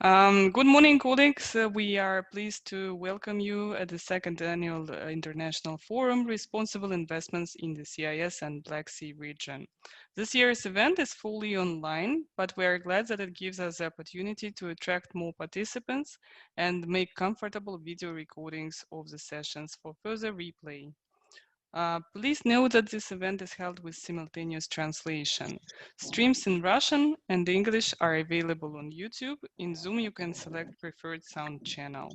Good morning, colleagues. We are pleased to welcome you at the second annual International Forum, Responsible Investments in the CIS and Black Sea region. This year's event is fully online, but we are glad that it gives us the opportunity to attract more participants and make comfortable video recordings of the sessions for further replay. Please note that this event is held with simultaneous translation. Streams in Russian and English are available on YouTube. In Zoom, you can select preferred sound channel.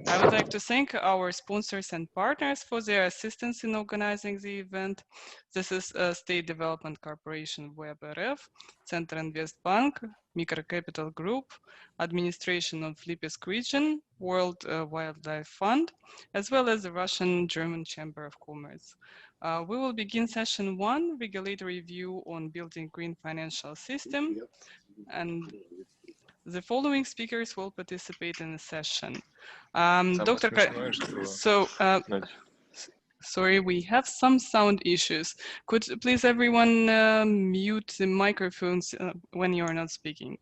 I would like to thank our sponsors and partners for their assistance in organizing the event. This is State Development Corporation WebRF, Center Invest Bank, Microcapital Group, Administration of Lipetsk Region, World Wildlife Fund, as well as the Russian-German Chamber of Commerce. We will begin session 1, regulatory view on building green financial system, and the following speakers will participate in the session. Sorry, we have some sound issues. Could please everyone mute the microphones when you're not speaking?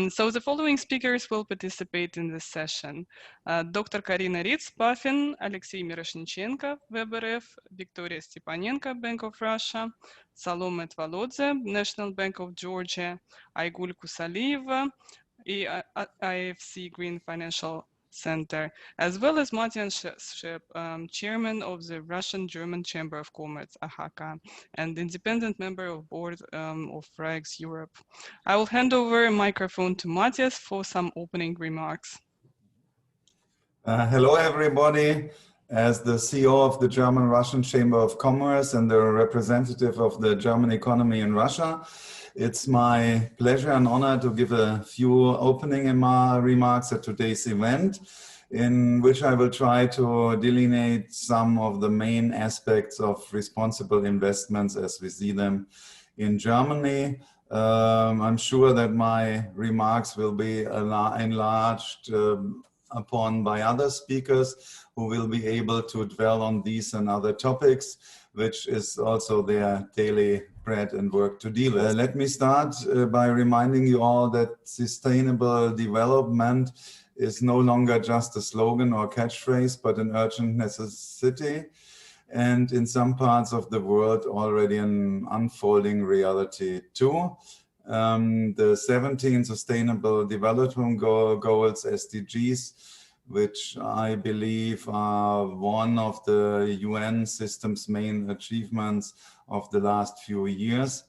So the following speakers will participate in this session. Dr. Karina Ritz-Pafin, Alexey Miroshnichenko, WebRF, Victoria Stepanenko, Bank of Russia, Salome Tvalodze, National Bank of Georgia, Aygul Kusalieva, IFC Green Financial Center, as well as Martin Shep, Chairman of the Russian-German Chamber of Commerce, AHK, and independent member of board of RAEX-Europe. I will hand over a microphone to Matthias for some opening remarks. Hello, everybody. As the CEO of the German-Russian Chamber of Commerce and the representative of the German economy in Russia, it's my pleasure and honor to give a few opening remarks at today's event, in which I will try to delineate some of the main aspects of responsible investments as we see them in Germany. I'm sure that my remarks will be enlarged upon by other speakers who will be able to dwell on these and other topics, which is also their daily bread and work to deal with. Let me start by reminding you all that sustainable development is no longer just a slogan or catchphrase, but an urgent necessity, and in some parts of the world already an unfolding reality too. The 17 Sustainable Development Goals, SDGs, which I believe are one of the UN system's main achievements of the last few years,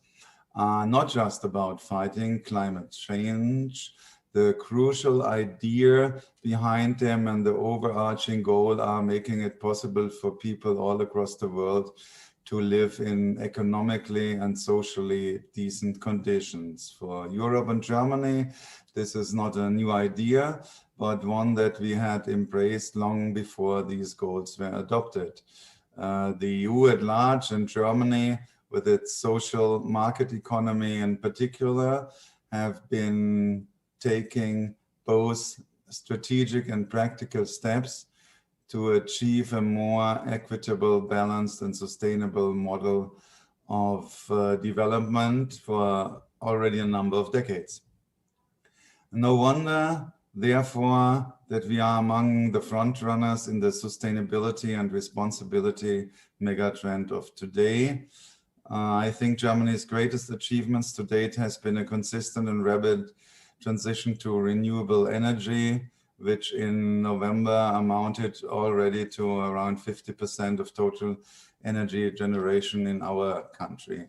are not just about fighting climate change. The crucial idea behind them and the overarching goal are making it possible for people all across the world to live in economically and socially decent conditions. For Europe and Germany, this is not a new idea, but one that we had embraced long before these goals were adopted. The EU at large and Germany, with its social market economy in particular, have been taking both strategic and practical steps to achieve a more equitable, balanced and sustainable model of development for already a number of decades. No wonder, therefore, that we are among the front runners in the sustainability and responsibility megatrend of today. I think Germany's greatest achievements to date has been a consistent and rapid transition to renewable energy, which in November amounted already to around 50% of total energy generation in our country.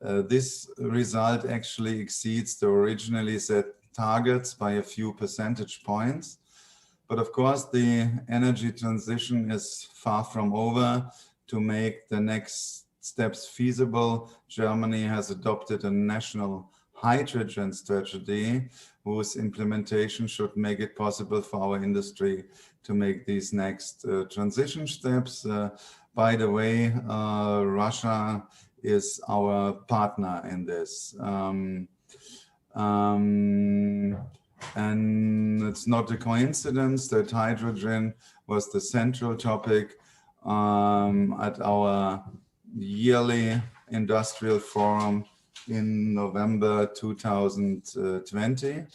This result actually exceeds the originally set targets by a few percentage points. But of course, the energy transition is far from over. To make the next steps feasible, Germany has adopted a national hydrogen strategy, whose implementation should make it possible for our industry to make these next transition steps. By the way, Russia is our partner in this. And it's not a coincidence that hydrogen was the central topic at our yearly industrial forum in November 2020.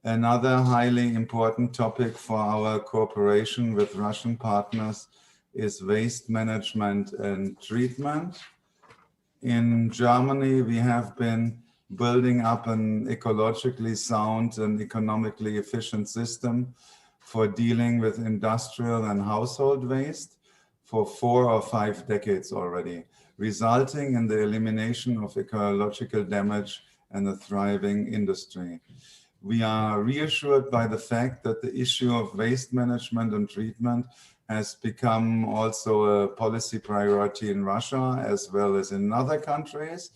Another highly important topic for our cooperation with Russian partners is waste management and treatment. In Germany, we have been building up an ecologically sound and economically efficient system for dealing with industrial and household waste for 4 or 5 decades already, resulting in the elimination of ecological damage and a thriving industry. We are reassured by the fact that the issue of waste management and treatment has become also a policy priority in Russia as well as in other countries.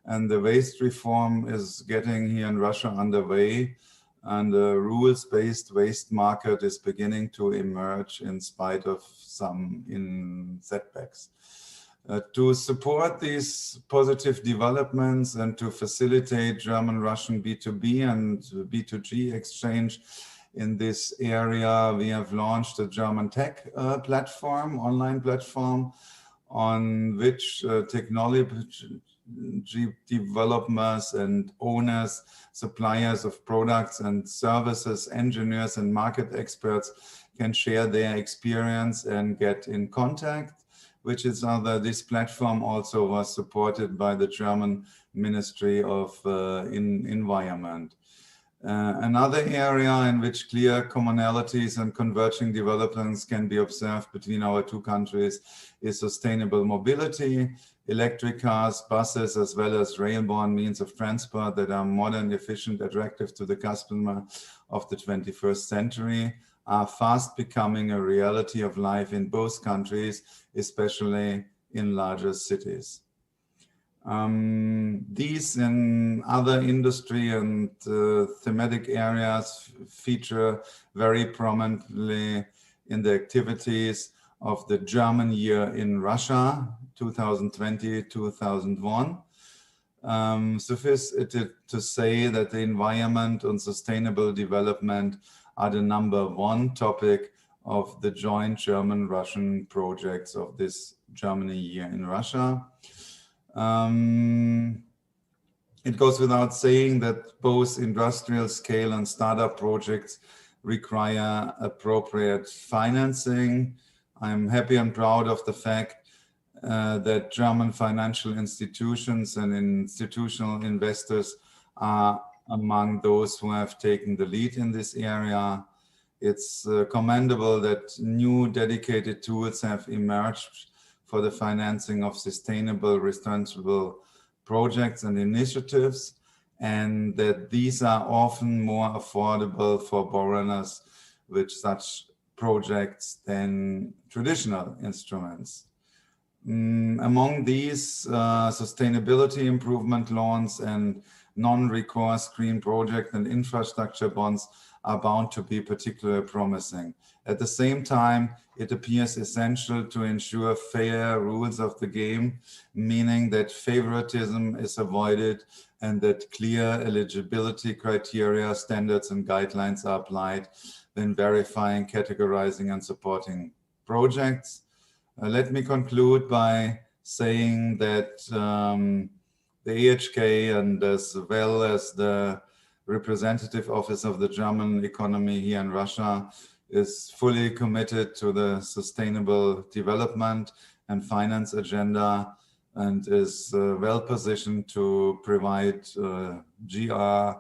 And the waste reform is getting here in Russia underway, and the rules-based waste market is beginning to emerge in spite of some setbacks. To support these positive developments and to facilitate German-Russian B2B and B2G exchange in this area, we have launched a German tech platform, online platform, on which technology developers and owners, suppliers of products and services, engineers and market experts can share their experience and get in contact. Which is this platform also was supported by the German Ministry of Environment. Another area in which clear commonalities and converging developments can be observed between our two countries is sustainable mobility, electric cars, buses, as well as rail-borne means of transport that are modern, efficient, attractive to the customer of the 21st century, are fast becoming a reality of life in both countries, especially in larger cities. These and other industry and thematic areas feature very prominently in the activities of the German Year in Russia, 2020-2001. Suffice it to say that the environment and sustainable development are the #1 topic of the joint German-Russian projects of this Germany Year in Russia. It goes without saying that both industrial scale and startup projects require appropriate financing. I'm happy and proud of the fact that German financial institutions and institutional investors are among those who have taken the lead in this area. It's commendable that new dedicated tools have emerged for the financing of sustainable, responsible projects and initiatives, and that these are often more affordable for borrowers with such projects than traditional instruments. Among these, sustainability improvement loans and non-recourse green project and infrastructure bonds are bound to be particularly promising. At the same time, it appears essential to ensure fair rules of the game, meaning that favoritism is avoided and that clear eligibility criteria, standards and guidelines are applied when verifying, categorizing and supporting projects. Let me conclude by saying that the AHK and as well as the representative office of the German economy here in Russia is fully committed to the sustainable development and finance agenda and is well positioned to provide GR,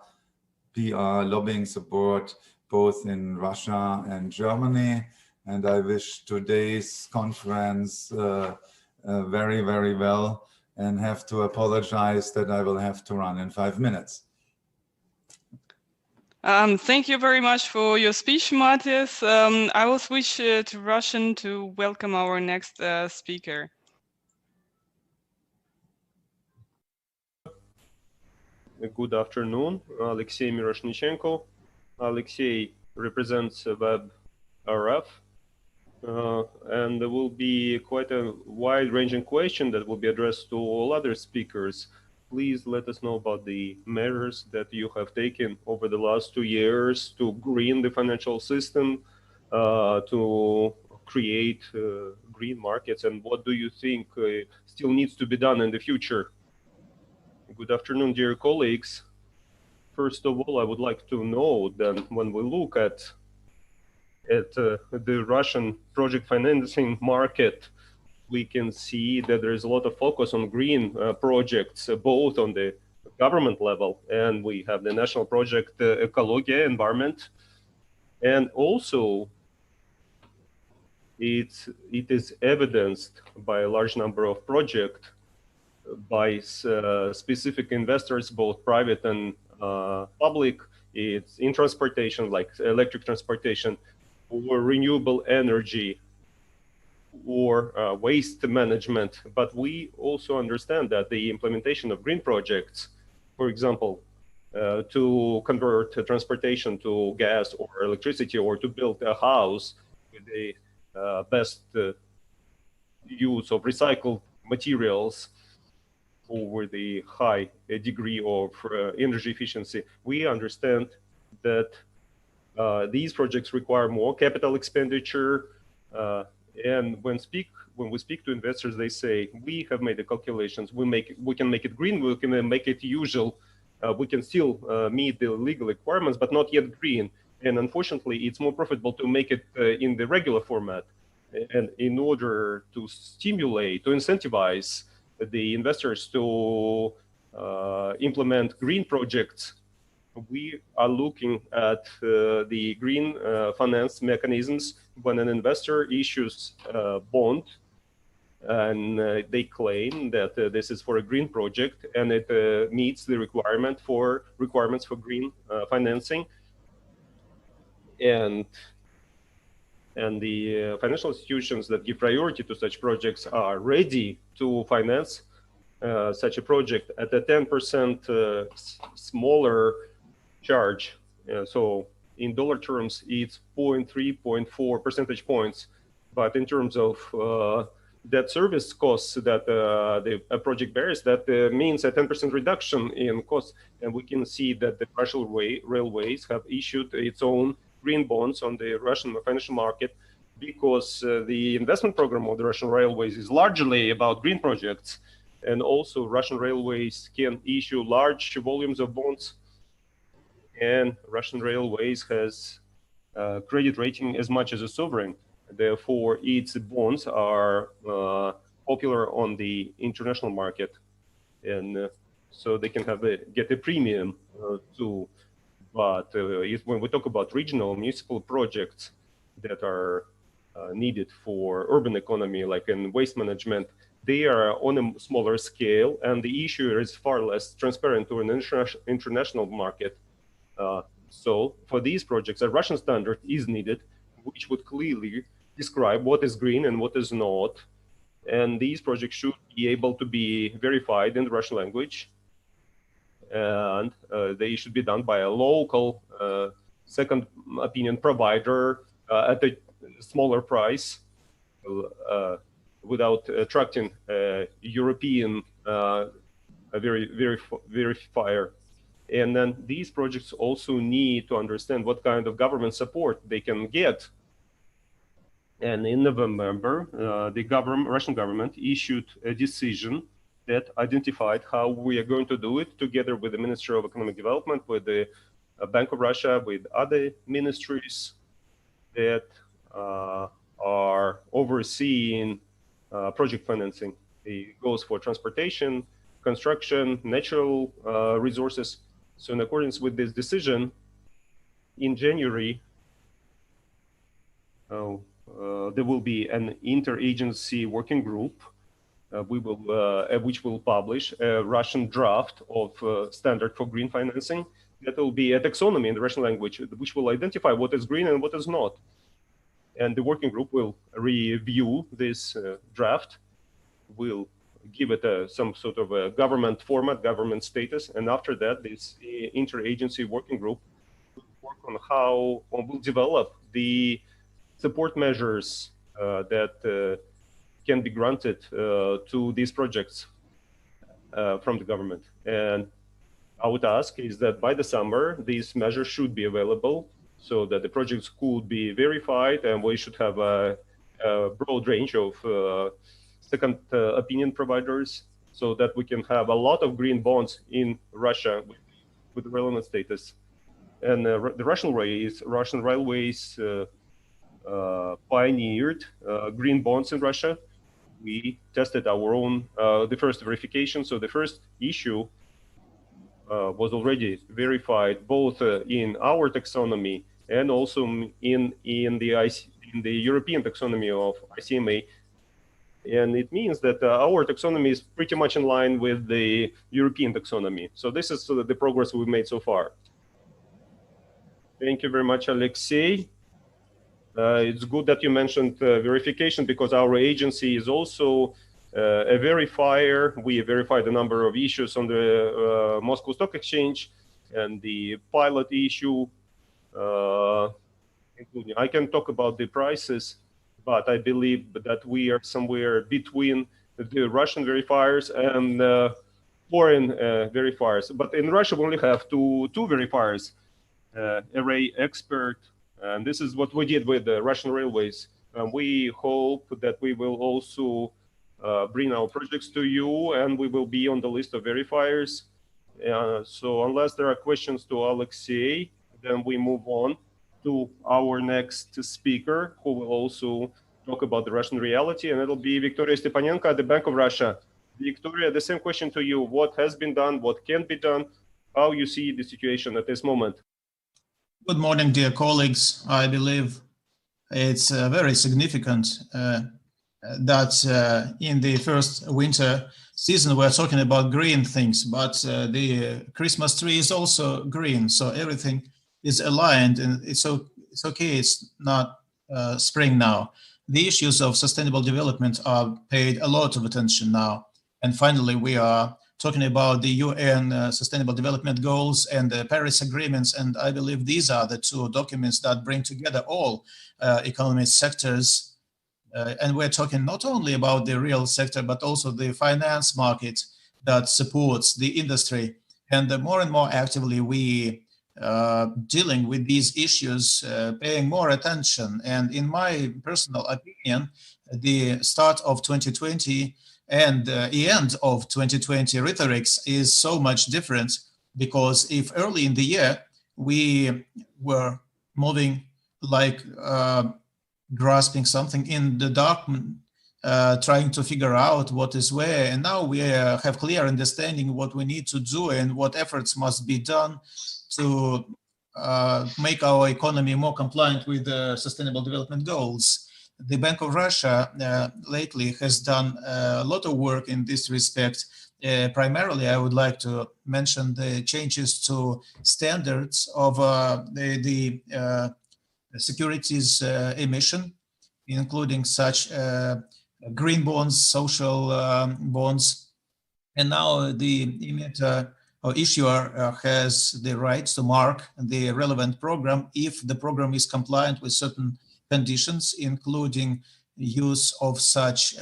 PR, lobbying support both in Russia and Germany. And I wish today's conference very, very well, and have to apologize that I will have to run in 5 minutes. Thank you very much for your speech, Matthias. I will switch to Russian to welcome our next speaker. Good afternoon, Alexey Miroshnichenko. Alexey represents Web RF. And there will be quite a wide-ranging question that will be addressed to all other speakers. Please let us know about the measures that you have taken over the last 2 years to green the financial system, to create green markets, and what do you think still needs to be done in the future? Good afternoon, dear colleagues. First of all, I would like to know that when we look at the Russian project financing market, we can see that there is a lot of focus on green projects, both on the government level, and we have the national project Ecologia, environment, and also it is evidenced by a large number of projects by specific investors, both private and public. It's in transportation, like electric transportation, or renewable energy, or waste management. But we also understand that the implementation of green projects, for example, to convert transportation to gas or electricity, or to build a house with the best use of recycled materials over the high degree of energy efficiency, we understand that these projects require more capital expenditure. And when we speak to investors, they say, we have made the calculations, we can make it green, we can make it usual, we can still meet the legal requirements, but not yet green. And unfortunately, it's more profitable to make it in the regular format. And in order to stimulate, to incentivize the investors to implement green projects, we are looking at the green finance mechanisms. When an investor issues a bond and they claim that this is for a green project and it meets the requirements for green financing, and the financial institutions that give priority to such projects are ready to finance such a project at a 10% smaller charge. So in dollar terms, it's 0.3, 0.4 percentage points. But in terms of debt service costs that a project bears, that means a 10% reduction in costs. And we can see that the Russian railways have issued its own green bonds on the Russian financial market, because the investment program of the Russian railways is largely about green projects. And also Russian railways can issue large volumes of bonds, and Russian railways has credit rating as much as a sovereign. Therefore, its bonds are popular on the international market, and so they can get a premium too. But when we talk about regional municipal projects that are needed for urban economy, like in waste management, they are on a smaller scale, and the issue is far less transparent to an international market. So for these projects, a Russian standard is needed, which would clearly describe what is green and what is not. And these projects should be able to be verified in the Russian language. And they should be done by a local second opinion provider at a smaller price, without attracting European verifier. And then these projects also need to understand what kind of government support they can get. And in November, the Russian government issued a decision that identified how we are going to do it, together with the Ministry of Economic Development, with the Bank of Russia, with other ministries that are overseeing project financing. It goes for transportation, construction, natural resources. So in accordance with this decision, in January, there will be an interagency working group which will publish a Russian draft of standard for green financing. That will be a taxonomy in the Russian language, which will identify what is green and what is not. And the working group will review this draft, will give it some sort of a government format, government status, and after that, this interagency working group will work on how will develop the support measures that can be granted to these projects from the government. And our task is that by the summer, these measures should be available so that the projects could be verified, and we should have a broad range of second opinion providers, so that we can have a lot of green bonds in Russia with with the relevant status. And the Russian railways pioneered green bonds in Russia. We tested our own, the first verification. So the first issue was already verified both in our taxonomy and also in the European taxonomy of ICMA. And it means that our taxonomy is pretty much in line with the European taxonomy. So this is the progress we've made so far. Thank you very much, Alexei. It's good that you mentioned verification, because our agency is also a verifier. We verified a number of issues on the Moscow Stock Exchange, and the pilot issue, including, I can talk about the prices, but I believe that we are somewhere between the Russian verifiers and foreign verifiers. But in Russia, we only have two verifiers, Array Expert, and this is what we did with the Russian railways. We hope that we will also bring our projects to you, and we will be on the list of verifiers. So unless there are questions to Alexei, then we move on to our next speaker, who will also talk about the Russian reality, and it'll be Victoria Stepanenko at the Bank of Russia. Victoria, the same question to you. What has been done? What can be done? How you see the situation at this moment? Good morning, dear colleagues. I believe it's very significant that in the first winter season we're talking about green things, but the Christmas tree is also green, so everything is aligned, and it's okay, it's not spring now. The issues of sustainable development are paid a lot of attention now, and finally we are talking about the UN Sustainable Development Goals and the Paris Agreements, and I believe these are the two documents that bring together all economic sectors. And we're talking not only about the real sector, but also the finance market that supports the industry. And more and more actively we dealing with these issues, paying more attention. And in my personal opinion, the start of 2020 and the end of 2020 rhetorics is so much different, because if early in the year we were moving like grasping something in the dark, trying to figure out what is where, and now we have clear understanding what we need to do and what efforts must be done to make our economy more compliant with the Sustainable Development Goals. The Bank of Russia lately has done a lot of work in this respect. Primarily, I would like to mention the changes to standards of the securities emission, including such green bonds, social bonds. And now the emitter or issuer has the right to mark the relevant program if the program is compliant with certain conditions, including use of such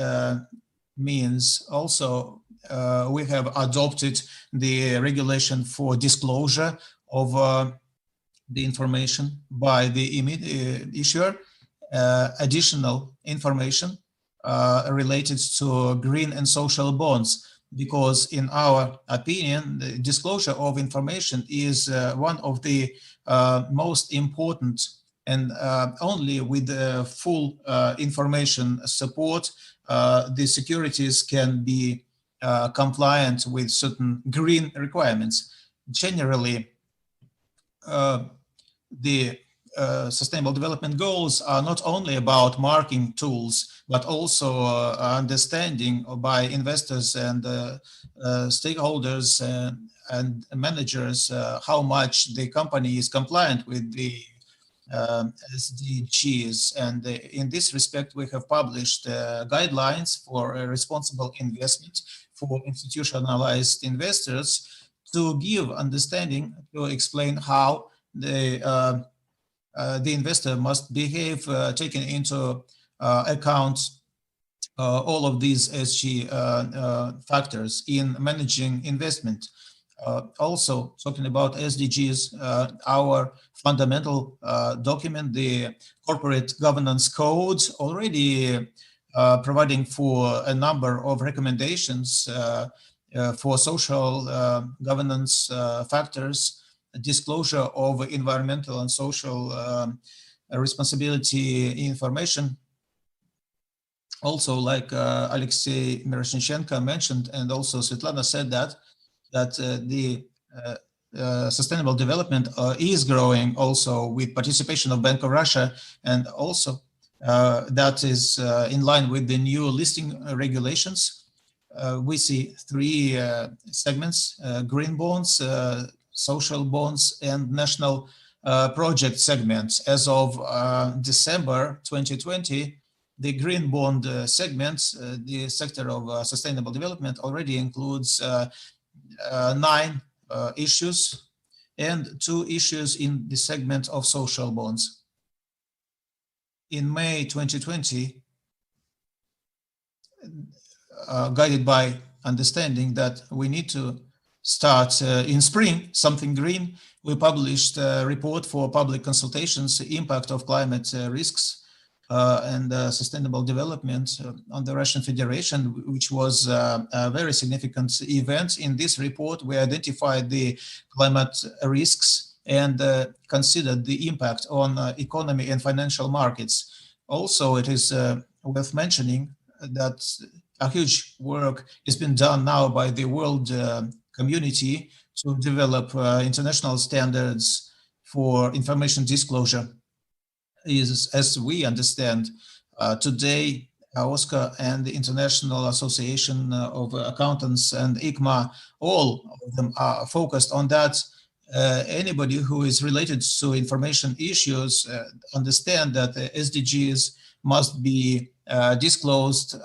means. Also, we have adopted the regulation for disclosure of the information by the issuer, additional information related to green and social bonds, because in our opinion, the disclosure of information is one of the most important, and only with full information support, the securities can be compliant with certain green requirements. Generally, the Sustainable Development Goals are not only about marking tools, but also understanding by investors and stakeholders and managers how much the company is compliant with the SDGs. And in this respect, we have published guidelines for responsible investment for institutionalized investors to give understanding, to explain how the investor must behave, taking into account all of these SG factors in managing investment. Also, talking about SDGs, our fundamental document, the Corporate Governance Code, already providing for a number of recommendations for social governance factors, disclosure of environmental and social responsibility information. Also, like Alexey Miroshnichenko mentioned, and also Svetlana said that the sustainable development is growing also with participation of Bank of Russia, and also that is in line with the new listing regulations. We see three segments: green bonds, social bonds, and national project segments. As of December 2020, the green bond segment, the sector of sustainable development, already includes 9 issues and 2 issues in the segment of social bonds. In May 2020, guided by understanding that we need to start in spring something green, we published a report for public consultations, impact of climate risks and sustainable development on the Russian Federation, which was a very significant event. In this report, we identified the climate risks and considered the impact on economy and financial markets. Also, it is worth mentioning that a huge work has been done now by the world community to develop international standards for information disclosure. As we understand today, OSCA and the International Association of Accountants and ICMA, all of them are focused on that. Anybody who is related to information issues understand that the SDGs must be disclosed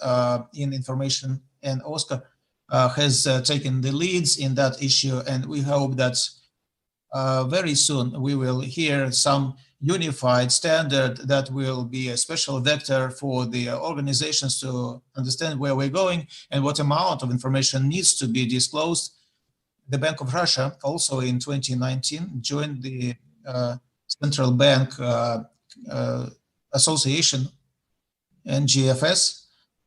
in information, and OSCA has taken the leads in that issue, and we hope that very soon we will hear some unified standard that will be a special vector for the organizations to understand where we're going and what amount of information needs to be disclosed. The Bank of Russia also in 2019 joined the Central Bank Association, NGFS,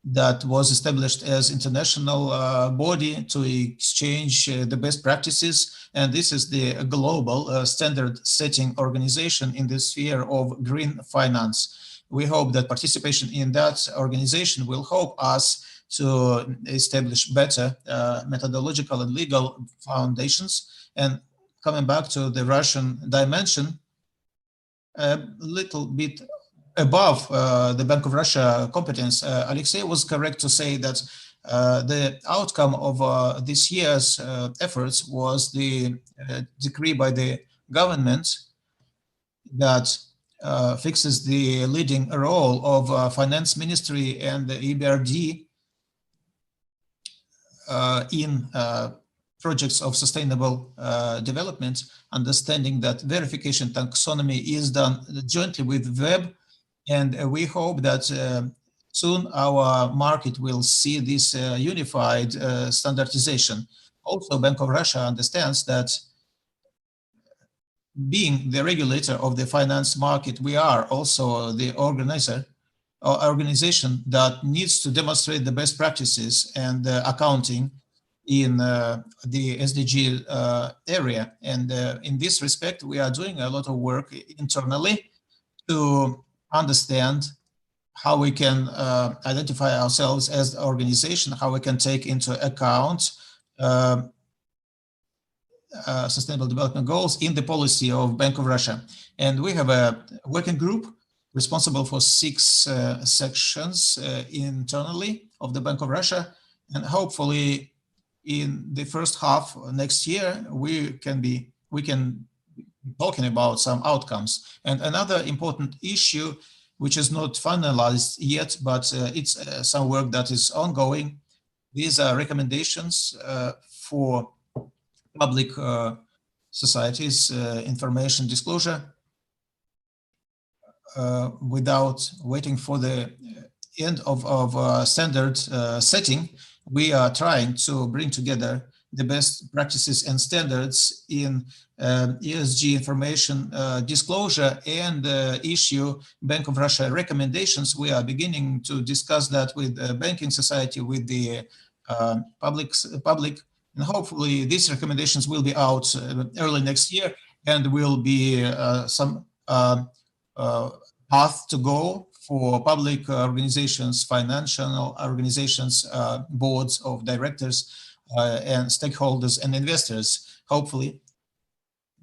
that was established as international body to exchange the best practices, and this is the global standard setting organization in the sphere of green finance. We hope that participation in that organization will help us to establish better methodological and legal foundations. And coming back to the Russian dimension, a little bit above the Bank of Russia competence, Alexey was correct to say that the outcome of this year's efforts was the decree by the government that fixes the leading role of Finance Ministry and the EBRD in projects of sustainable development, understanding that verification taxonomy is done jointly with WEB. And we hope that soon our market will see this unified standardization. Also, Bank of Russia understands that being the regulator of the finance market, we are also the organization that needs to demonstrate the best practices and accounting in the SDG area. And in this respect, we are doing a lot of work internally to understand how we can identify ourselves as an organization, how we can take into account sustainable development goals in the policy of Bank of Russia. And we have a working group responsible for 6 sections internally of the Bank of Russia. And hopefully in the first half of next year, we can be talking about some outcomes. And another important issue, which is not finalized yet, but it's some work that is ongoing. These are recommendations for public societies, information disclosure. Without waiting for the end of standard setting, we are trying to bring together the best practices and standards in ESG information disclosure and issue Bank of Russia recommendations. We are beginning to discuss that with the banking society, with the public, and hopefully these recommendations will be out early next year. and will be some path to go for public organizations, financial organizations, boards of directors, and stakeholders and investors, hopefully.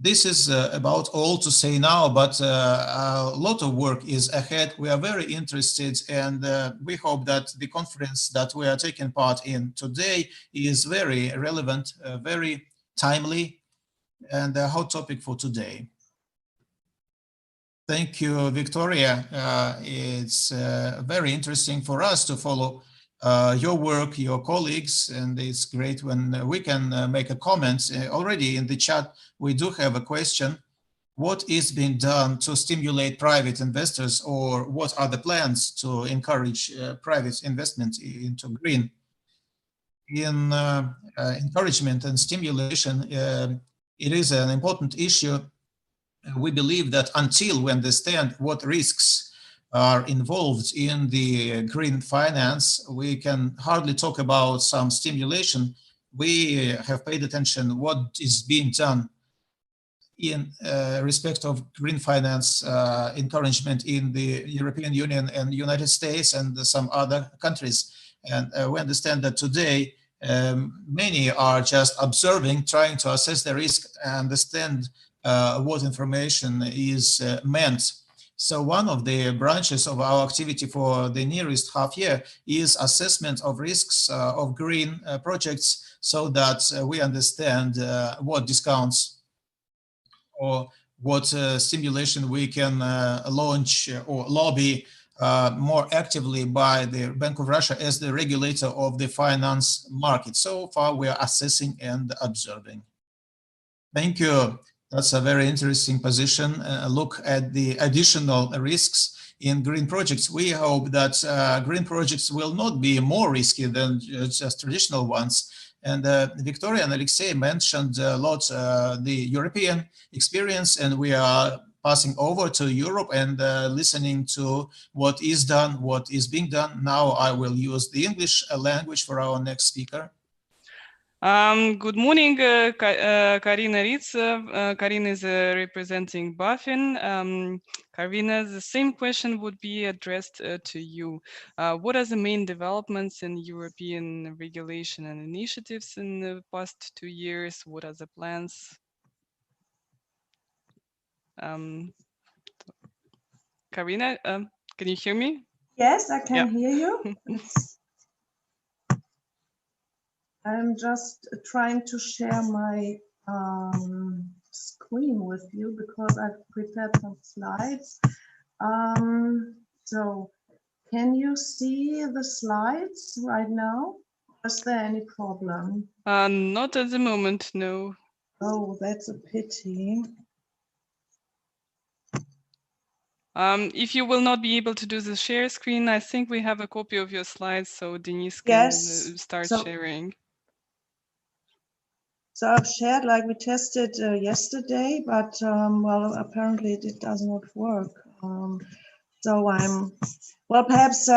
This is about all to say now, but a lot of work is ahead. We are very interested, and we hope that the conference that we are taking part in today is very relevant, very timely, and a hot topic for today. Thank you, Victoria. It's very interesting for us to follow your work, your colleagues, and it's great when we can make a comment. Already in the chat, we do have a question. What is being done to stimulate private investors, or what are the plans to encourage private investment into green? In encouragement and stimulation, it is an important issue. We believe that until we understand what risks are involved in the green finance, we can hardly talk about some stimulation. We have paid attention what is being done in respect of green finance encouragement in the European Union and United States and some other countries. And we understand that today many are just observing, trying to assess the risk and understand what information is meant. So one of the branches of our activity for the nearest half year is assessment of risks of green projects, so that we understand what discounts or what stimulation we can launch or lobby more actively by the Bank of Russia as the regulator of the finance market. So far, we are assessing and observing. Thank you. That's a very interesting position. Look at the additional risks in green projects. We hope that green projects will not be more risky than just traditional ones. And Victoria and Alexei mentioned a lot the European experience, and we are passing over to Europe and listening to what is done, what is being done. Now I will use the English language for our next speaker. Good morning, Karina Ritz. Karina is representing BaFin. Karina, the same question would be addressed to you. What are the main developments in European regulation and initiatives in the past 2 years? What are the plans? Karina, can you hear me? Yes, I can hear you. I'm just trying to share my screen with you because I've prepared some slides. So can you see the slides right now? Is there any problem? Not at the moment, no. Oh, that's a pity. If you will not be able to do the share screen, I think we have a copy of your slides, so Denise can start sharing. So I've shared, like we tested yesterday, but well, apparently it does not work. So perhaps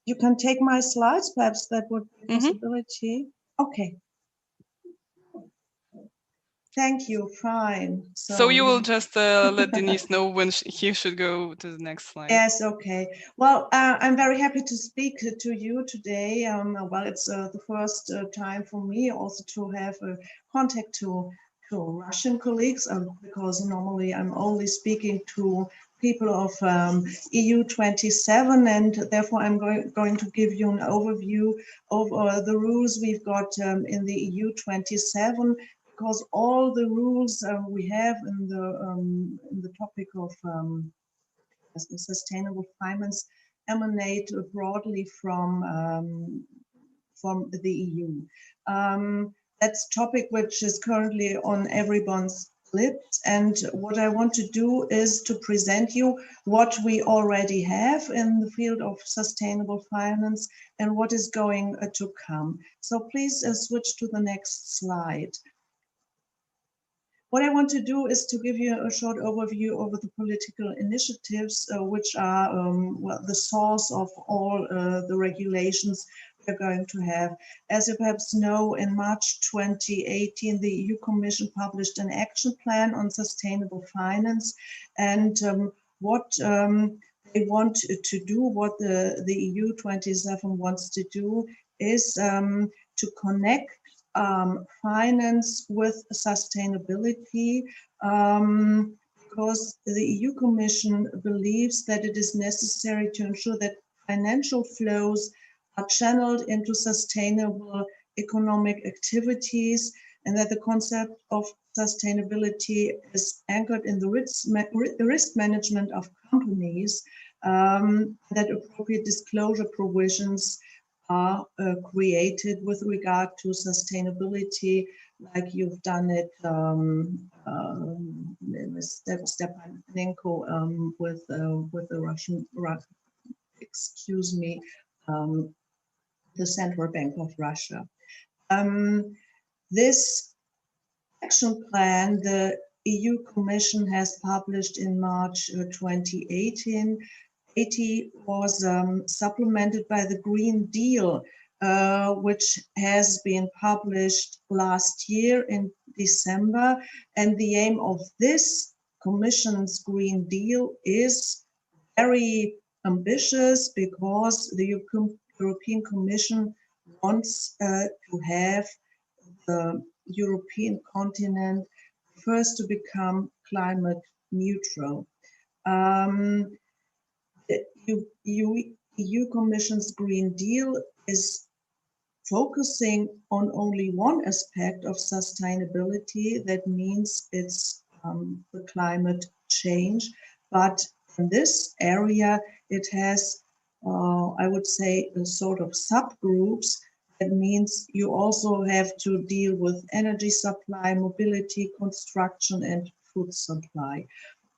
you can take my slides. Perhaps that would be a possibility. Okay. Thank you. Fine. So you will just let Denise know when he should go to the next slide. Yes. Okay. Well, I'm very happy to speak to you today. Well, it's the first time for me also to have a contact to Russian colleagues, because normally I'm only speaking to people of EU 27, and therefore I'm going to give you an overview of the rules we've got in the EU 27. Because all the rules we have in the topic of sustainable finance emanate broadly from the EU. That's a topic which is currently on everyone's lips, and what I want to do is to present you what we already have in the field of sustainable finance and what is going to come. So please switch to the next slide. What I want to do is to give you a short overview of the political initiatives, which are well, the source of all the regulations we're going to have. As you perhaps know, in March 2018, the EU Commission published an action plan on sustainable finance, and what they want to do, what the EU 27 wants to do, is to connect finance with sustainability, because the EU Commission believes that it is necessary to ensure that financial flows are channeled into sustainable economic activities, and that the concept of sustainability is anchored in the risk management of companies, that appropriate disclosure provisions are created with regard to sustainability, like you've done it, Stepanenko, with the Russian, the Central Bank of Russia. This action plan the EU Commission has published in March 2018. It was supplemented by the Green Deal, which has been published last year in December. And the aim of this Commission's Green Deal is very ambitious, because the European Commission wants to have the European continent first to become climate neutral. The EU Commission's Green Deal is focusing on only one aspect of sustainability. That means it's the climate change. But in this area, it has, I would say, a sort of subgroups. That means you also have to deal with energy supply, mobility, construction, and food supply.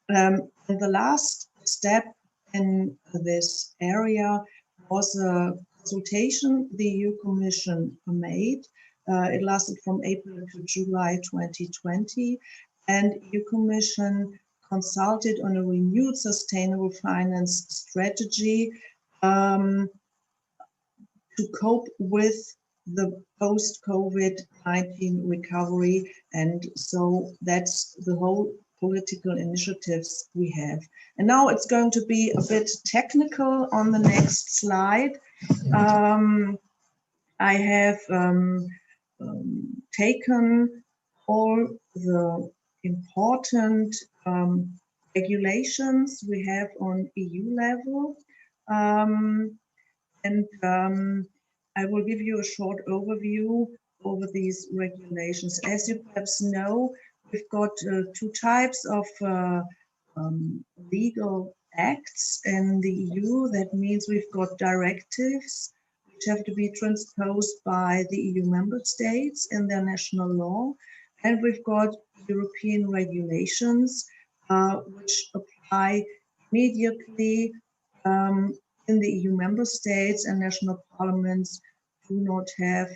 And the last step in this area was a consultation the EU Commission made. It lasted from April to July 2020, and EU Commission consulted on a renewed sustainable finance strategy to cope with the post-COVID-19 recovery. And so that's the whole political initiatives we have. And now it's going to be a bit technical on the next slide. I have taken all the important regulations we have on EU level, and I will give you a short overview over these regulations. As you perhaps know, we've got two types of legal acts in the EU. That means we've got directives which have to be transposed by the EU member states in their national law. And we've got European regulations which apply immediately in the EU member states, and national parliaments do not have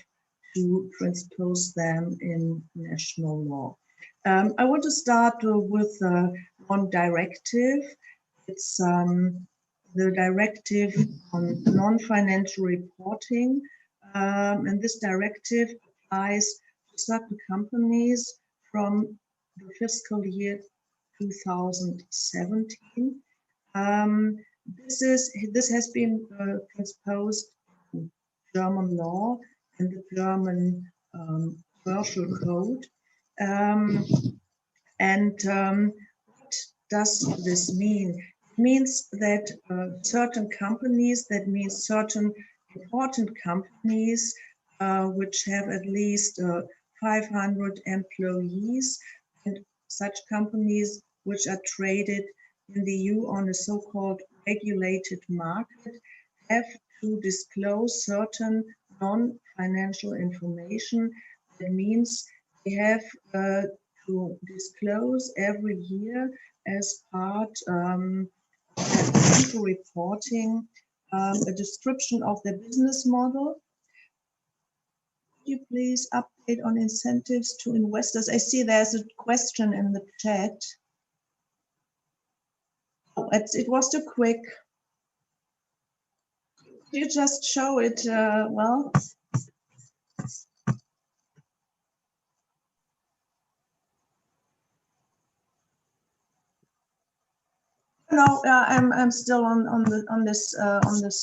to transpose them in national law. I want to start with one directive. It's the directive on non-financial reporting. And this directive applies to certain companies from the fiscal year 2017. This has been transposed to German law and the German commercial code. What does this mean? It means that certain companies, that means certain important companies which have at least 500 employees, and such companies which are traded in the EU on a so-called regulated market, have to disclose certain non-financial information. That means they have to disclose every year as part of their reporting a description of their business model. Could you please update on incentives to investors? I see there's a question in the chat. Oh, it was too quick. You just show it, well. No, I'm still on this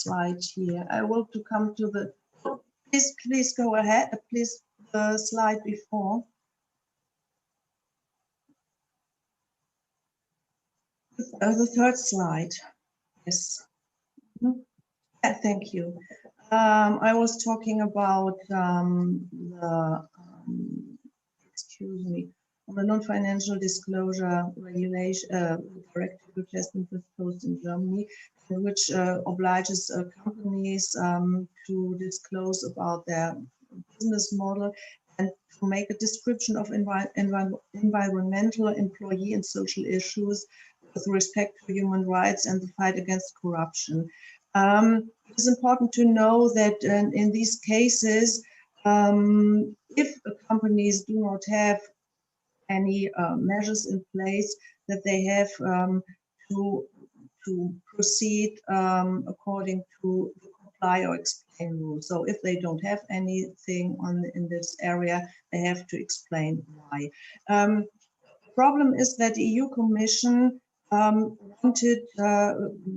slide here. I will to come to the. Please go ahead. Please the slide before. The third slide. Yes. Yeah, thank you. I was talking about excuse me, the non-financial disclosure regulation directive, which has been proposed in Germany, which obliges companies to disclose about their business model and to make a description of environmental, employee, and social issues with respect to human rights and the fight against corruption. It is important to know that in these cases, if companies do not have any measures in place, that they have to proceed according to the comply or explain rules. So if they don't have anything in this area, they have to explain why. The problem is that the EU Commission wanted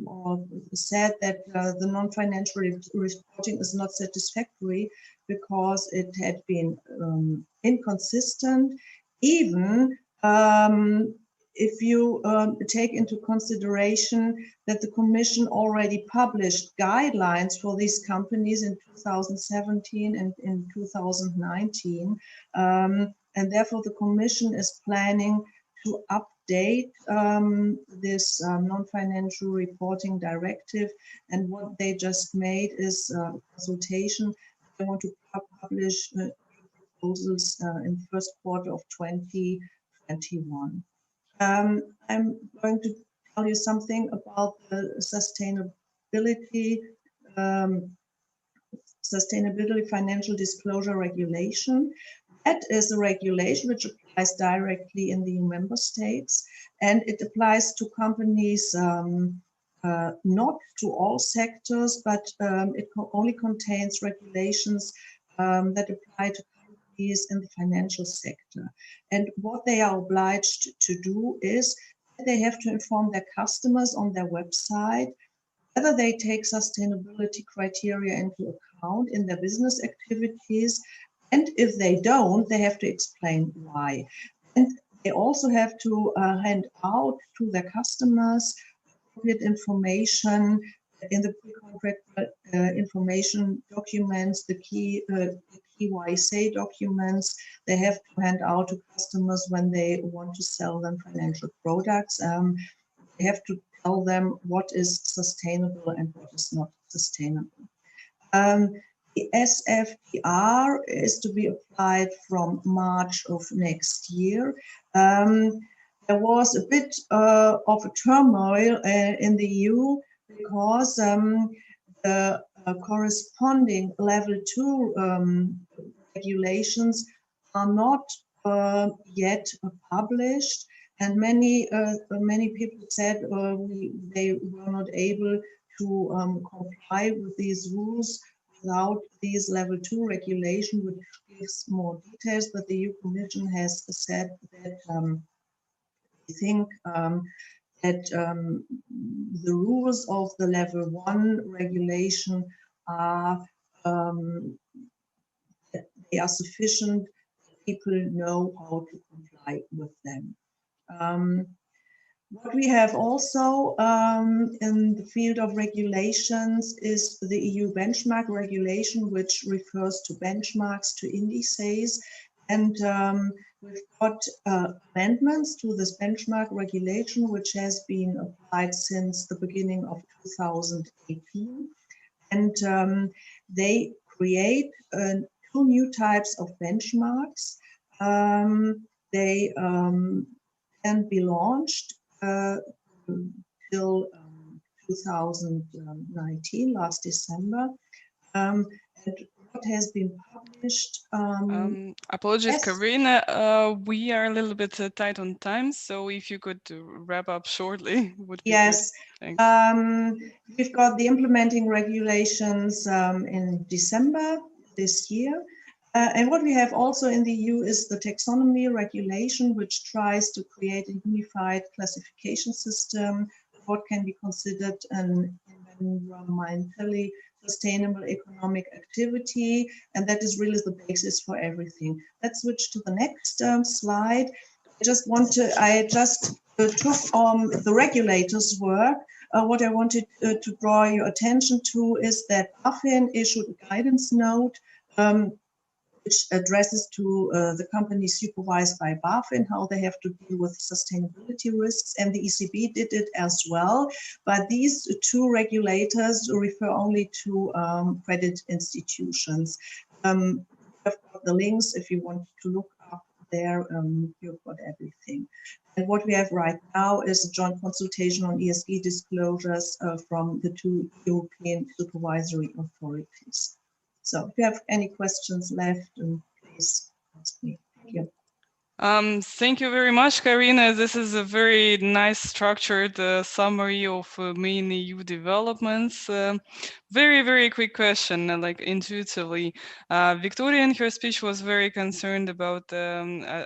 or said that the non-financial reporting is not satisfactory because it had been inconsistent, even if you take into consideration that the Commission already published guidelines for these companies in 2017 and in 2019, and therefore the Commission is planning to update this non-financial reporting directive, and what they just made is a consultation. They want to publish proposals in the first quarter of 2021. I'm going to tell you something about the sustainability financial disclosure regulation. That is a regulation which applies directly in the member states, and it applies to companies not to all sectors, but it only contains regulations that apply to companies in the financial sector. And what they are obliged to do is that they have to inform their customers on their website whether they take sustainability criteria into account in their business activities. And if they don't, they have to explain why. And they also have to hand out to their customers appropriate information in the pre-contract information documents, the key KYC documents. They have to hand out to customers when they want to sell them financial products. They have to tell them what is sustainable and what is not sustainable. The SFDR is to be applied from March of next year. There was a bit of a turmoil in the EU because the corresponding level 2 regulations are not yet published, and many people said they were not able to comply with these rules without these level 2 regulation, which gives more details. But the EU Commission has said that I think that the rules of the level 1 regulation are they are sufficient. People know how to comply with them. What we have also in the field of regulations is the EU benchmark regulation, which refers to benchmarks, to indices. And we've got amendments to this benchmark regulation, which has been applied since the beginning of 2018. And they create 2 new types of benchmarks. They can be launched till 2019, last December. And what has been published. Apologies, Yes. Karina. We are a little bit tight on time, so if you could wrap up shortly, would be Yes. good. Thanks. We've got the implementing regulations in December this year. And what we have also in the EU is the taxonomy regulation, which tries to create a unified classification system of what can be considered an environmentally sustainable economic activity. And that is really the basis for everything. Let's switch to the next slide. I just took the regulators' work. What I wanted to draw your attention to is that BaFin issued a guidance note which addresses to the companies supervised by BaFin how they have to deal with sustainability risks, and the ECB did it as well. But these two regulators refer only to credit institutions. I've got the links if you want to look up there. You've got everything. And what we have right now is a joint consultation on ESG disclosures from the two European supervisory authorities. So if you have any questions left, please ask me. Thank you. Thank you very much, Karina. This is a very nice structured summary of main EU developments. Very, very quick question, like intuitively. Victoria in her speech was very concerned about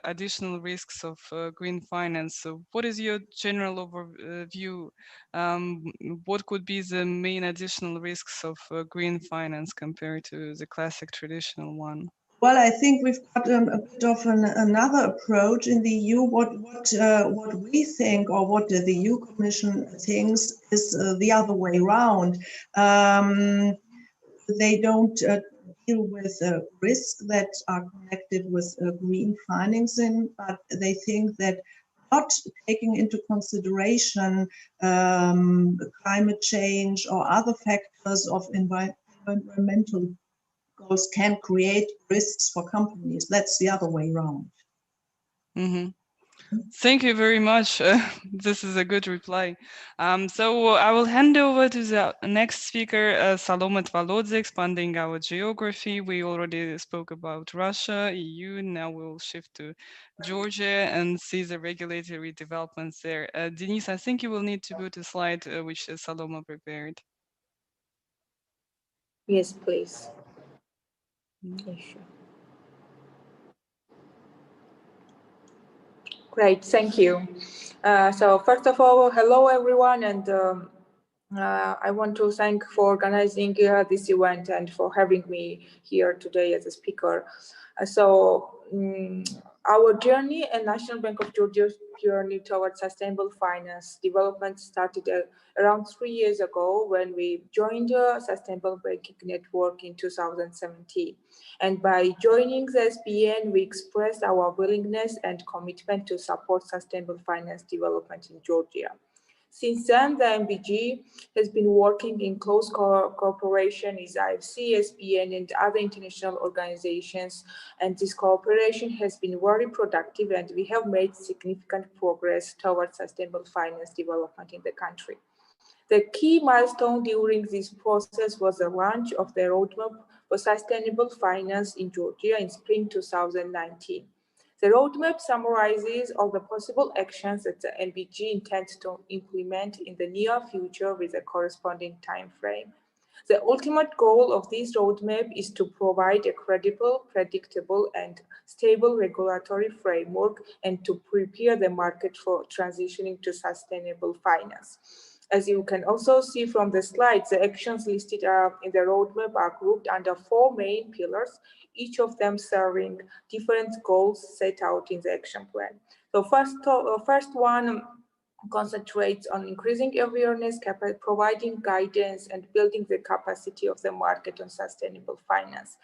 additional risks of green finance. So what is your general overview? What could be the main additional risks of green finance compared to the classic traditional one? Well, I think we've got a bit of another approach in the EU. What we think, or what the EU Commission thinks, is the other way around. They don't deal with risks that are connected with green financing, but they think that not taking into consideration climate change or other factors of environmental goals can create risks for companies. That's the other way around. Mm-hmm. Thank you very much. This is a good reply. So I will hand over to the next speaker, Salome Tvalodze, expanding our geography. We already spoke about Russia, EU. Now we'll shift to Georgia and see the regulatory developments there. Denise, I think you will need to put a slide which Salome prepared. Yes, please. Yeah, sure. Great, thank you. So first of all, hello everyone, and I want to thank for organizing this event and for having me here today as a speaker. Our journey and National Bank of Georgia's journey towards sustainable finance development started around 3 years ago when we joined the Sustainable Banking Network in 2017. And by joining the SBN, we expressed our willingness and commitment to support sustainable finance development in Georgia. Since then, the MBG has been working in close cooperation with IFC, SBN, and other international organizations, and this cooperation has been very productive, and we have made significant progress towards sustainable finance development in the country. The key milestone during this process was the launch of the Roadmap for Sustainable Finance in Georgia in spring 2019. The roadmap summarizes all the possible actions that the MBG intends to implement in the near future with a corresponding time frame. The ultimate goal of this roadmap is to provide a credible, predictable, and stable regulatory framework and to prepare the market for transitioning to sustainable finance. As you can also see from the slides, the actions listed in the roadmap are grouped under 4 main pillars, each of them serving different goals set out in the action plan. So first one concentrates on increasing awareness, providing guidance, and building the capacity of the market on sustainable finance.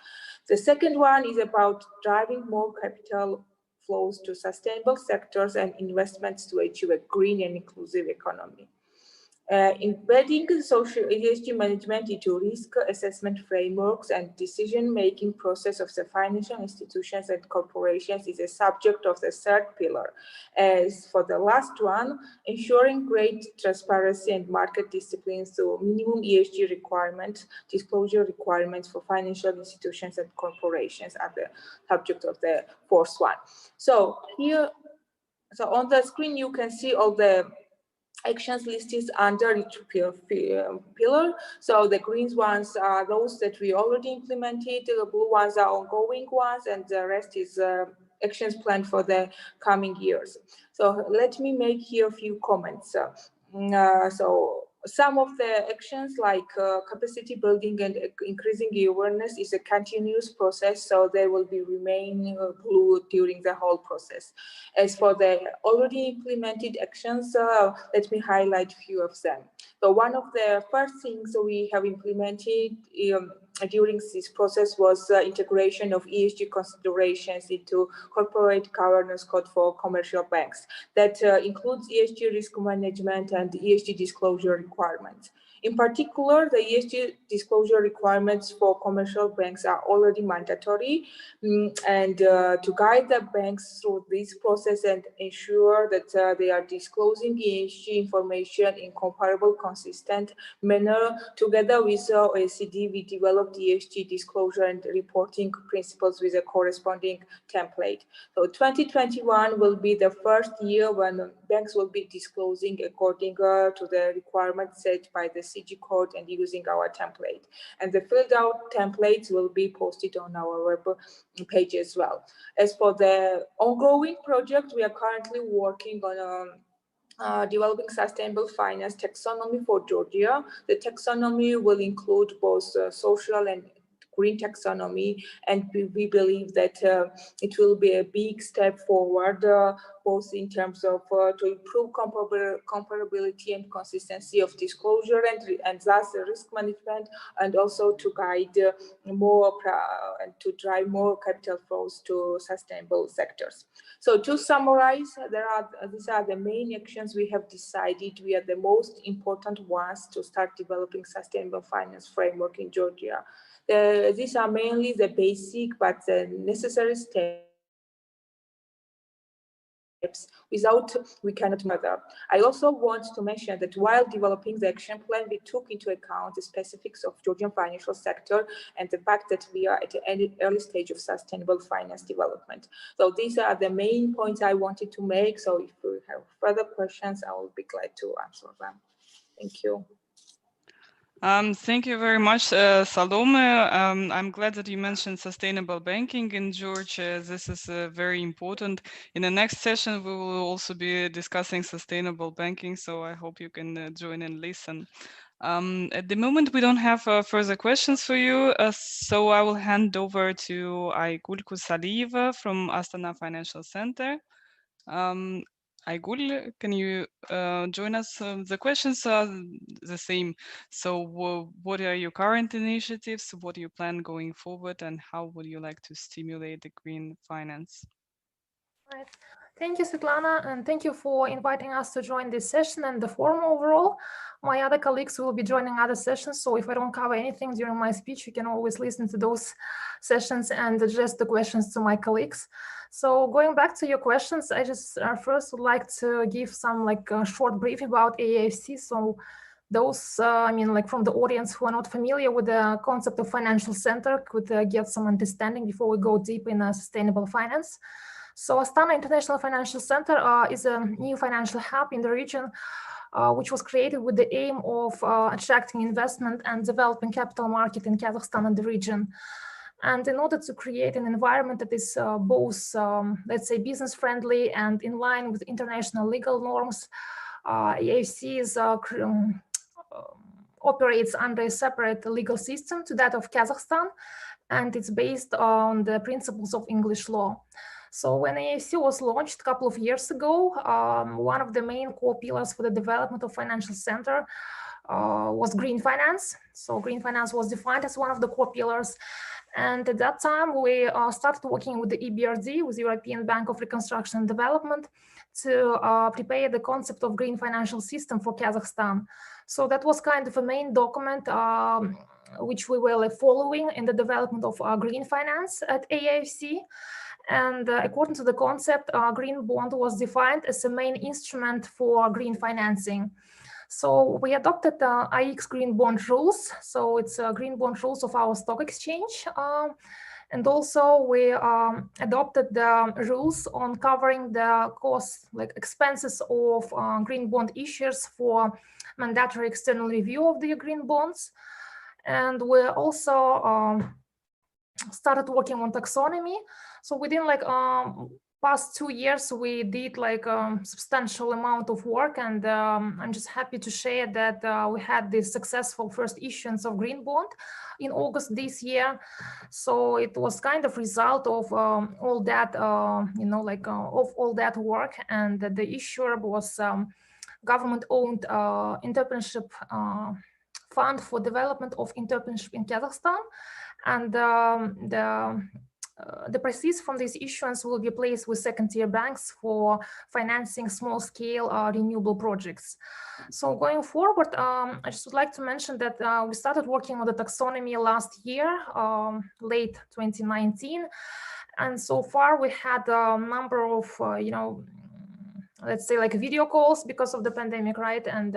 The second one is about driving more capital flows to sustainable sectors and investments to achieve a green and inclusive economy. Embedding social ESG management into risk assessment frameworks and decision-making process of the financial institutions and corporations is a subject of the third pillar. As for the last one, ensuring great transparency and market discipline through minimum ESG requirements, disclosure requirements for financial institutions and corporations are the subject of the fourth one. So here, so on the screen, you can see all the actions listed under each pillar. So the green ones are those that we already implemented, the blue ones are ongoing ones, and the rest is actions planned for the coming years. So let me make here a few comments. So some of the actions like capacity building and increasing awareness is a continuous process, so they will be remain blue during the whole process. As for the already implemented actions, let me highlight a few of them. So one of the first things we have implemented during this process was integration of ESG considerations into corporate governance code for commercial banks. That includes ESG risk management and ESG disclosure requirements. In particular, the ESG disclosure requirements for commercial banks are already mandatory, and to guide the banks through this process and ensure that they are disclosing ESG information in comparable, consistent manner, together with OECD, we developed ESG disclosure and reporting principles with a corresponding template. So 2021 will be the first year when banks will be disclosing according to the requirements set by the CG code and using our template. And the filled out templates will be posted on our web page as well. As for the ongoing project, we are currently working on developing sustainable finance taxonomy for Georgia. The taxonomy will include both social and green taxonomy, and we believe that it will be a big step forward, both in terms of to improve comparability and consistency of disclosure and thus risk management, and also to guide more and to drive more capital flows to sustainable sectors. So to summarize, these are the main actions we have decided we are the most important ones to start developing sustainable finance framework in Georgia. These are mainly the basic but the necessary steps. Without, we cannot mother. I also want to mention that while developing the action plan, we took into account the specifics of Georgian financial sector and the fact that we are at the early stage of sustainable finance development. So these are the main points I wanted to make. So if you have further questions, I will be glad to answer them. Thank you. Thank you very much, Salome. I'm glad that you mentioned sustainable banking in Georgia. This is very important. In the next session, we will also be discussing sustainable banking, so I hope you can join and listen. At the moment, we don't have further questions for you, so I will hand over to Aygul Kusalieva from Astana Financial Center. Aygul, can you join us? The questions are the same. So what are your current initiatives? What do you plan going forward? And how would you like to stimulate the green finance? Right. Thank you, Svetlana, and thank you for inviting us to join this session and the forum overall. My other colleagues will be joining other sessions, so if I don't cover anything during my speech, you can always listen to those sessions and address the questions to my colleagues. So going back to your questions, I just first would like to give some short brief about AAFC. So those, from the audience who are not familiar with the concept of financial center could get some understanding before we go deep in sustainable finance. So Astana International Financial Center is a new financial hub in the region, which was created with the aim of attracting investment and developing capital market in Kazakhstan and the region. And in order to create an environment that is both, let's say, business friendly and in line with international legal norms, AAFC operates under a separate legal system to that of Kazakhstan, and it's based on the principles of English law. So when AAFC was launched a couple of years ago, one of the main core pillars for the development of financial center was green finance. So green finance was defined as one of the core pillars. And at that time, we started working with the EBRD, with the European Bank of Reconstruction and Development, to prepare the concept of green financial system for Kazakhstan. So that was kind of a main document which we were following in the development of green finance at AIFC. And according to the concept, green bond was defined as a main instrument for green financing. So we adopted the RAEX green bond rules. So it's green bond rules of our stock exchange. And also we adopted the rules on covering the costs, like expenses of green bond issuers for mandatory external review of the green bonds. And we also started working on taxonomy. So within like past 2 years, we did like substantial amount of work, and I'm just happy to share that we had this successful first issuance of green bond in August this year. So it was kind of result of all that, of all that work, and the issuer was government-owned entrepreneurship fund for development of entrepreneurship in Kazakhstan, and the proceeds from this issuance will be placed with second-tier banks for financing small-scale renewable projects. So going forward, I just would like to mention that we started working on the taxonomy last year, late 2019, and so far we had a number of, let's say like video calls because of the pandemic, right? And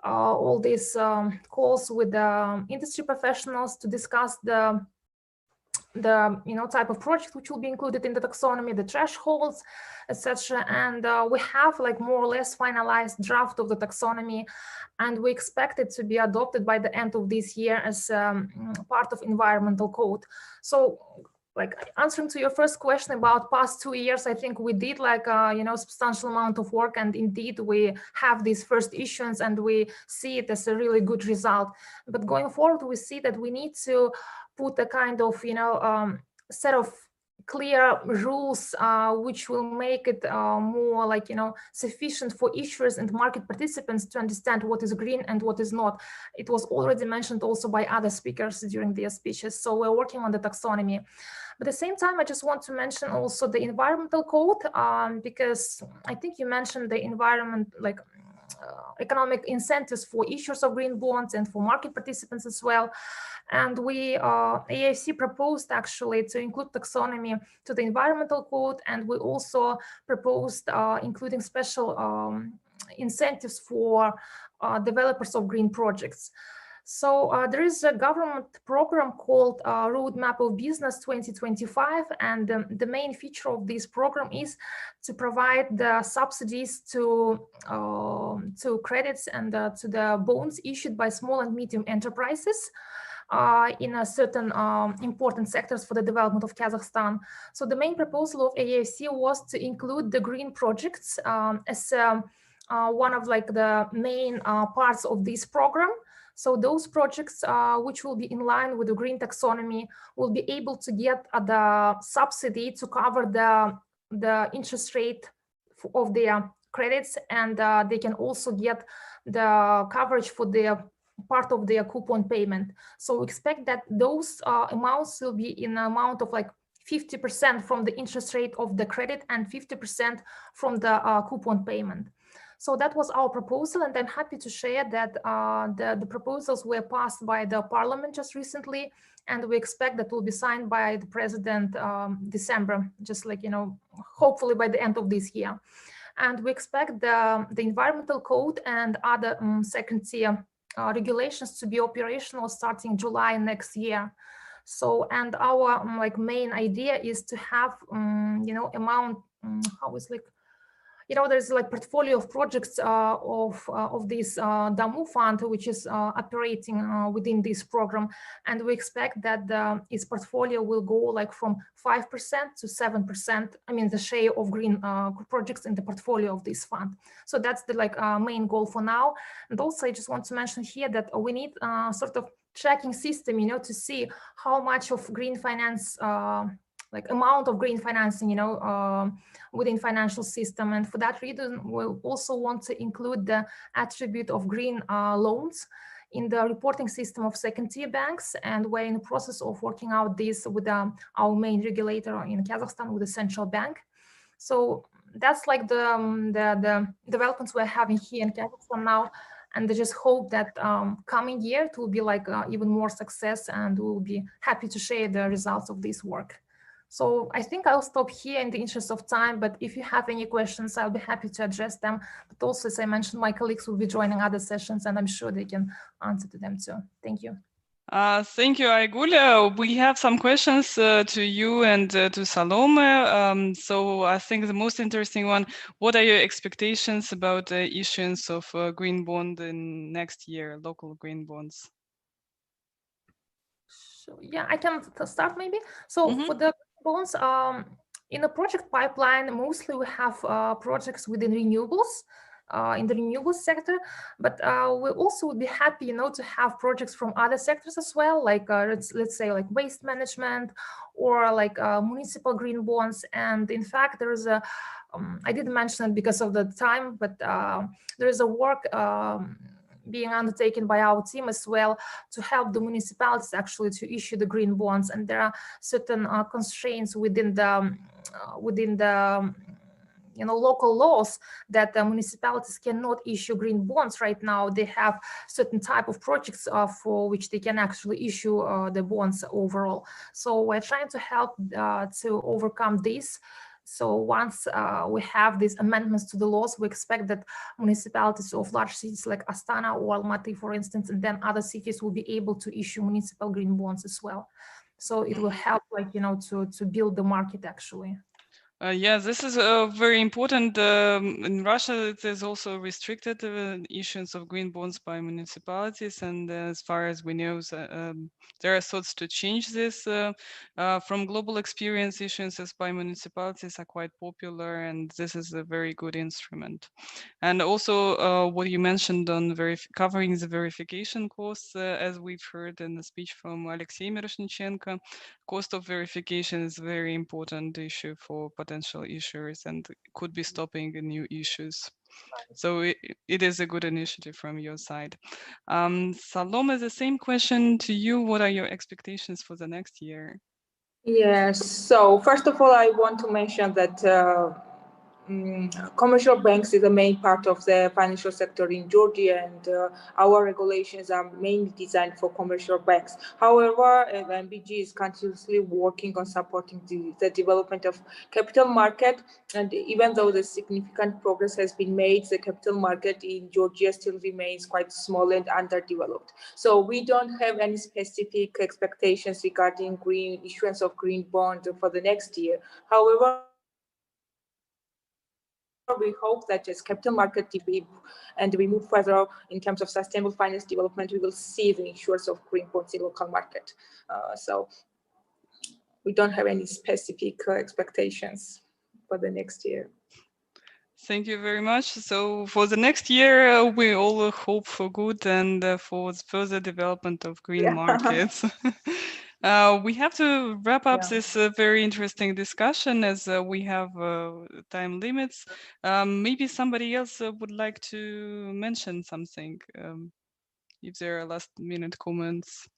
all these calls with the industry professionals to discuss the type of project which will be included in the taxonomy, the thresholds, etc. And we have like more or less finalized draft of the taxonomy, and we expect it to be adopted by the end of this year as part of environmental code. So like answering to your first question about past 2 years, I think we did like substantial amount of work, and indeed we have this first issuance and we see it as a really good result. But going forward, we see that we need to put a kind of set of clear rules which will make it more like sufficient for issuers and market participants to understand what is green and what is not. It was already mentioned also by other speakers during their speeches. So we're working on the taxonomy. But at the same time, I just want to mention also the environmental code, because I think you mentioned the environment, like economic incentives for issuers of green bonds and for market participants as well. And we, AIFC proposed actually to include taxonomy to the environmental code, and we also proposed including special incentives for developers of green projects. So there is a government program called Roadmap of Business 2025, and the main feature of this program is to provide the subsidies to credits and to the bonds issued by small and medium enterprises in a certain important sectors for the development of Kazakhstan. So the main proposal of AIFC was to include the green projects as one of like the main parts of this program. So those projects which will be in line with the green taxonomy will be able to get the subsidy to cover the interest rate of their credits, and they can also get the coverage for their part of their coupon payment. So we expect that those amounts will be in an amount of like 50% from the interest rate of the credit and 50% from the coupon payment. So that was our proposal, and I'm happy to share that the proposals were passed by the parliament just recently, and we expect that will be signed by the president December, just like, hopefully by the end of this year. And we expect the environmental code and other second-tier regulations to be operational starting July next year. So, and our main idea is to have, there's like portfolio of projects of this Damu fund, which is operating within this program, and we expect that its portfolio will go like from 5% to 7%. I mean, the share of green projects in the portfolio of this fund. So that's the main goal for now. And also, I just want to mention here that we need sort of tracking system, to see how much of green finance. Amount of green financing, within financial system. And for that reason, we also want to include the attribute of green loans in the reporting system of second-tier banks. And we're in the process of working out this with our main regulator in Kazakhstan, with the central bank. So that's like the developments we're having here in Kazakhstan now. And I just hope that coming year it will be like even more success, and we'll be happy to share the results of this work. So I think I'll stop here in the interest of time, but if you have any questions, I'll be happy to address them. But also, as I mentioned, my colleagues will be joining other sessions, and I'm sure they can answer to them too. Thank you. Thank you, Aygul. We have some questions to you and to Salome. So I think the most interesting one, what are your expectations about the issuance of green bond in next year, local green bonds? So, yeah, I can start maybe. So for the bonds, in the project pipeline, mostly we have projects within renewables. In the renewables sector, but we also would be happy, to have projects from other sectors as well, like let's say like waste management or like municipal green bonds. And in fact, there is a I didn't mention it because of the time, but there is a work being undertaken by our team as well to help the municipalities actually to issue the green bonds. And there are certain constraints within the local laws that the municipalities cannot issue green bonds right now. They have certain type of projects for which they can actually issue the bonds overall. So we're trying to help to overcome this. So once we have these amendments to the laws, we expect that municipalities of large cities like Astana or Almaty, for instance, and then other cities will be able to issue municipal green bonds as well. So it will help, to build the market actually. Yeah, this is very important. In Russia, it is also restricted issuance of green bonds by municipalities, and as far as we know, there are thoughts to change this. From global experience, issuances by municipalities are quite popular, and this is a very good instrument. And also, what you mentioned on covering the verification costs, as we've heard in the speech from Alexei Miroshnichenko, cost of verification is a very important issue for potential issuers and could be stopping new issues. So it is a good initiative from your side. Salome, the same question to you. What are your expectations for the next year? Yes, so first of all, I want to mention that commercial banks is the main part of the financial sector in Georgia, and our regulations are mainly designed for commercial banks. However, the MBG is continuously working on supporting the development of capital market, and even though the significant progress has been made, the capital market in Georgia still remains quite small and underdeveloped. So we don't have any specific expectations regarding issuance of green bond for the next year. However, we hope that as capital market and we move further in terms of sustainable finance development, we will see the issuance of green bonds in local market. So we don't have any specific expectations for the next year. Thank you very much. So for the next year, we all hope for good and for further development of green markets. We have to wrap up this very interesting discussion as we have time limits. Maybe somebody else would like to mention something, if there are last minute comments.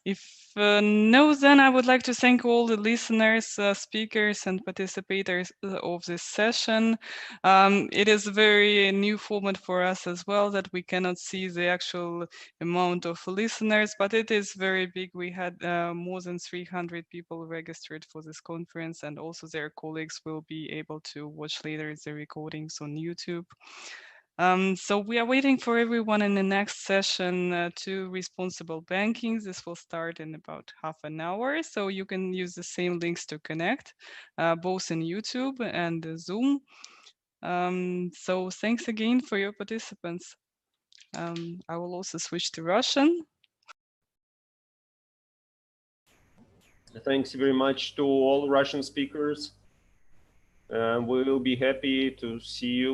If no, then I would like to thank all the listeners, speakers, and participators of this session. It is a very new format for us as well, that we cannot see the actual amount of listeners, but it is very big. We had more than 300 people registered for this conference, and also their colleagues will be able to watch later the recordings on YouTube. So we are waiting for everyone in the next session to responsible banking. This will start in about half an hour. So you can use the same links to connect, both in YouTube and Zoom. So thanks again for your participants. I will also switch to Russian. Thanks very much to all Russian speakers. We will be happy to see you